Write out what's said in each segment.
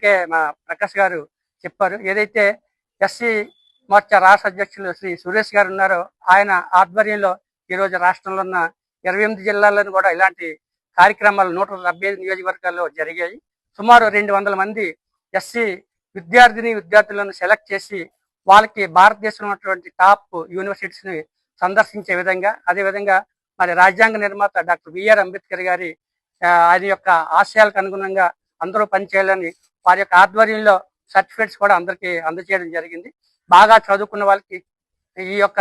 ఇందాకే మా ప్రకాష్ గారు చెప్పారు. ఏదైతే ఎస్సీ మోర్చా రాష్ట్ర అధ్యక్షులు శ్రీ సురేష్ గారు ఉన్నారో ఆయన ఆధ్వర్యంలో ఈరోజు రాష్ట్రంలో ఉన్న 28 జిల్లాలను కూడా ఇలాంటి కార్యక్రమాలు 175 నియోజకవర్గాల్లో జరిగాయి. సుమారు 200 మంది ఎస్సీ విద్యార్థులను సెలెక్ట్ చేసి వాళ్ళకి భారతదేశంలో ఉన్నటువంటి టాప్ యూనివర్సిటీస్ని సందర్శించే విధంగా, అదేవిధంగా మరి రాజ్యాంగ నిర్మాత డాక్టర్ బిఆర్ అంబేద్కర్ గారి ఆయన యొక్క ఆశయాలకు అనుగుణంగా అందరూ పనిచేయాలని వారి యొక్క ఆధ్వర్యంలో సర్టిఫికేట్స్ కూడా అందరికీ అందజేయడం జరిగింది. బాగా చదువుకున్న వాళ్ళకి ఈ యొక్క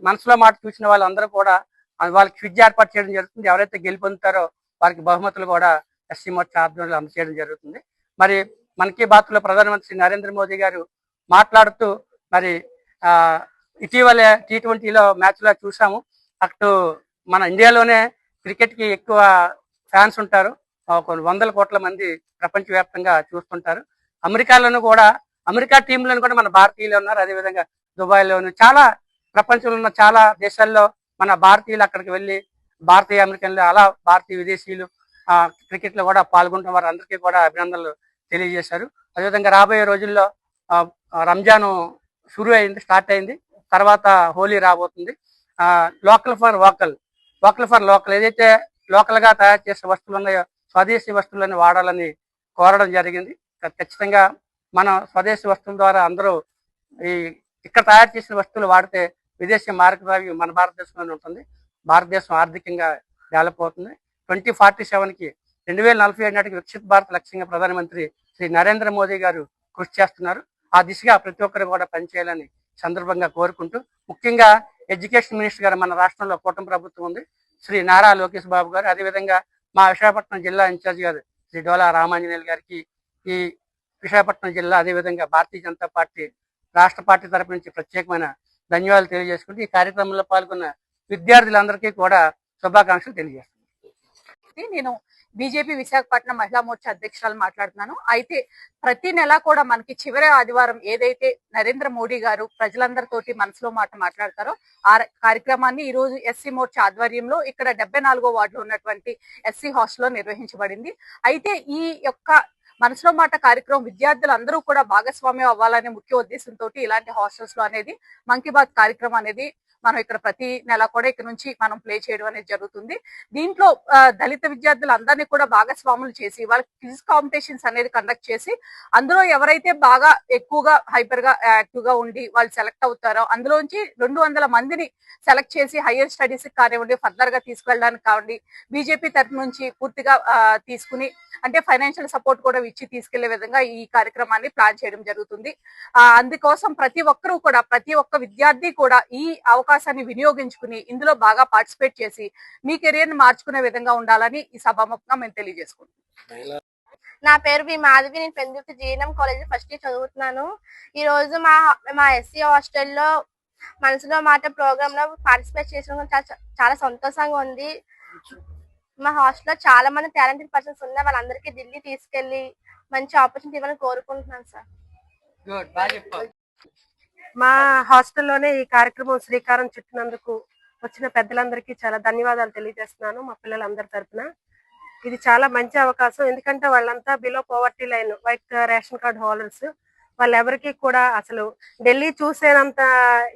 మనసులో మాట చూసిన వాళ్ళందరూ కూడా వాళ్ళకి క్విజ్ ఏర్పాటు చేయడం జరుగుతుంది. ఎవరైతే గెలుపొందుతారో వారికి బహుమతులు కూడా ఎస్సీ మోర్చా ఆధ్వర్యంలో అందజేయడం జరుగుతుంది. మరి మన్ కీ బాత్లో ప్రధానమంత్రి నరేంద్ర మోదీ గారు మాట్లాడుతూ మరి ఇటీవలే T20లో మ్యాచ్లో చూసాము. అటు మన ఇండియాలోనే క్రికెట్కి ఎక్కువ ఫ్యాన్స్ ఉంటారు. కొన్ని 100 కోట్ల మంది ప్రపంచవ్యాప్తంగా చూస్తుంటారు. అమెరికాలోనూ కూడా అమెరికా టీంలను కూడా మన భారతీయులు ఉన్నారు. అదేవిధంగా దుబాయ్లోను చాలా ప్రపంచంలో ఉన్న చాలా దేశాల్లో మన భారతీయులు అక్కడికి వెళ్ళి భారతీయ అమెరికన్లు అలా భారతీయ విదేశీయులు క్రికెట్లో కూడా పాల్గొంటున్న వారందరికీ కూడా అభినందనలు తెలియజేశారు. అదేవిధంగా రాబోయే రోజుల్లో రంజాను స్టార్ట్ అయింది. తర్వాత హోలీ రాబోతుంది. లోకల్ ఫర్ లోకల్ ఏదైతే లోకల్గా తయారు చేసే వస్తువులు ఉన్నాయో స్వదేశీ వస్తువులను వాడాలని కోరడం జరిగింది. ఖచ్చితంగా మన స్వదేశీ వస్తువుల ద్వారా అందరూ ఇక్కడ తయారు చేసిన వస్తువులు వాడితే విదేశీ మార్గద్రవ్యం మన భారతదేశంలోనే ఉంటుంది. భారతదేశం ఆర్థికంగా డెవలప్ అవుతుంది. 2047కి 2047 నాటికి వికసిత్ భారత్ లక్ష్యంగా ప్రధానమంత్రి శ్రీ నరేంద్ర మోదీ గారు కృషి చేస్తున్నారు. ఆ దిశగా ప్రతి ఒక్కరు కూడా పనిచేయాలని సందర్భంగా కోరుకుంటూ, ముఖ్యంగా ఎడ్యుకేషన్ మినిస్టర్ గారు మన రాష్ట్రంలో కూటమి ప్రభుత్వం ఉంది, శ్రీ నారా లోకేష్ బాబు గారు, అదేవిధంగా మా విశాఖపట్నం జిల్లా ఇన్ఛార్జ్ గారు శ్రీ డోలా రామాంజనేయులు గారికి, ఈ విశాఖపట్నం జిల్లా అదేవిధంగా భారతీయ జనతా పార్టీ రాష్ట్ర పార్టీ తరపు నుంచి ప్రత్యేకమైన ధన్యవాదాలు తెలియజేసుకుంటూ ఈ కార్యక్రమంలో పాల్గొన్న విద్యార్థులందరికీ కూడా శుభాకాంక్షలు తెలియజేస్తున్నాను. నేను బీజేపీ విశాఖపట్నం మహిళా మోర్చా అధ్యక్షురాలు మాట్లాడుతున్నాను. అయితే ప్రతి నెల కూడా మనకి చివరి ఆదివారం ఏదైతే నరేంద్ర మోడీ గారు ప్రజలందరితోటి మనసులో మాట మాట్లాడతారో ఆ కార్యక్రమాన్ని ఈ రోజు ఎస్సీ మోర్చా ఆధ్వర్యంలో ఇక్కడ 74వ వార్డులో ఉన్నటువంటి ఎస్సీ హాస్టల్లో నిర్వహించబడింది. అయితే ఈ యొక్క మనసులో మాట కార్యక్రమం విద్యార్థులు అందరూ కూడా భాగస్వామ్యం అవ్వాలనే ముఖ్య ఉద్దేశంతో ఇలాంటి హాస్టల్స్ లో అనేది మన్ కీ బాత్ కార్యక్రమం అనేది మనం ఇక్కడ ప్రతి నెల కూడా ఇక్కడ నుంచి మనం ప్లే చేయడం అనేది జరుగుతుంది. దీంట్లో దళిత విద్యార్థులు అందరినీ కూడా భాగస్వాములు చేసి వాళ్ళకి క్విజ్ కాంపిటీషన్స్ అనేది కండక్ట్ చేసి అందులో ఎవరైతే బాగా ఎక్కువగా హైపర్ గా యాక్టివ్ గా ఉండి వాళ్ళు సెలెక్ట్ అవుతారో అందులోంచి 200 మందిని సెలెక్ట్ చేసి హైయర్ స్టడీస్ కానివ్వండి, ఫర్దర్ గా తీసుకెళ్ళడానికి కావండి, బీజేపీ తరఫు నుంచి పూర్తిగా తీసుకుని అంటే ఫైనాన్షియల్ సపోర్ట్ కూడా ఇచ్చి తీసుకెళ్లే విధంగా ఈ కార్యక్రమాన్ని ప్లాన్ చేయడం జరుగుతుంది. అందుకోసం ప్రతి ఒక్క విద్యార్థి కూడా ఈ అవకాశాన్ని వినియోగించుకుని ఇందులో బాగా పార్టిసిపేట్ చేసి మీ కెరీర్ ని మార్చుకునే విధంగా ఉండాలని ఈ సభాముఖంగా మేము తెలియజేసుకుంటున్నాం. నా పేరు బి మాధవి. నేను Pendurthi GNM college first year చదువుతున్నాను. ఈ రోజు మా ఎస్సీ హాస్టల్లో మనసులో మాట ప్రోగ్రామ్ లో పార్టిసిపేట్ చేసిన చాలా సంతోషంగా ఉంది. మా హాస్టల్లో చాలా మంది టాలెంటెడ్ పర్సన్స్ ఉన్నారు. వాళ్ళందరికీ ఢిల్లీ తీసుకెళ్లి మంచి ఆపర్చునిటీ ఇవ్వాలని కోరుకుంటున్నాను సార్. మా హాస్టల్లోనే ఈ కార్యక్రమం శ్రీకారం చుట్టినందుకు వచ్చిన పెద్దలందరికీ చాలా ధన్యవాదాలు తెలియజేస్తున్నాను మా పిల్లలందరి తరఫున. ఇది చాలా మంచి అవకాశం. ఎందుకంటే వాళ్ళంతా below poverty line white ration card holders. వాళ్ళెవరికి కూడా అసలు ఢిల్లీ చూసేనంత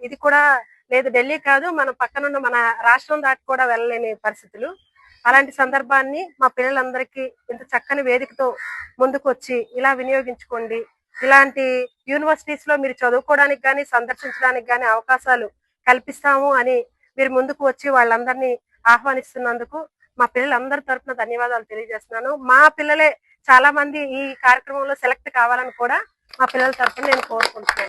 ఇది కూడా లేదు. ఢిల్లీ కాదు, మన పక్కనున్న మన రాష్ట్రం దాటి కూడా వెళ్ళలేని పరిస్థితులు. అలాంటి సందర్భాన్ని మా పిల్లలందరికీ ఇంత చక్కని వేదికతో ముందుకు వచ్చి ఇలా వినియోగించుకోండి. ఇలాంటి యూనివర్సిటీస్ లో మీరు చదువుకోవడానికి కానీ సందర్శించడానికి కానీ అవకాశాలు కల్పిస్తాము అని మీరు ముందుకు వచ్చి వాళ్ళందరినీ ఆహ్వానిస్తున్నందుకు మా పిల్లలందరి తరఫున ధన్యవాదాలు తెలియజేస్తున్నాను. మా పిల్లలే చాలా మంది ఈ కార్యక్రమంలో సెలెక్ట్ కావాలని కూడా మా పిల్లల తరఫున నేను కోరుకుంటున్నాను.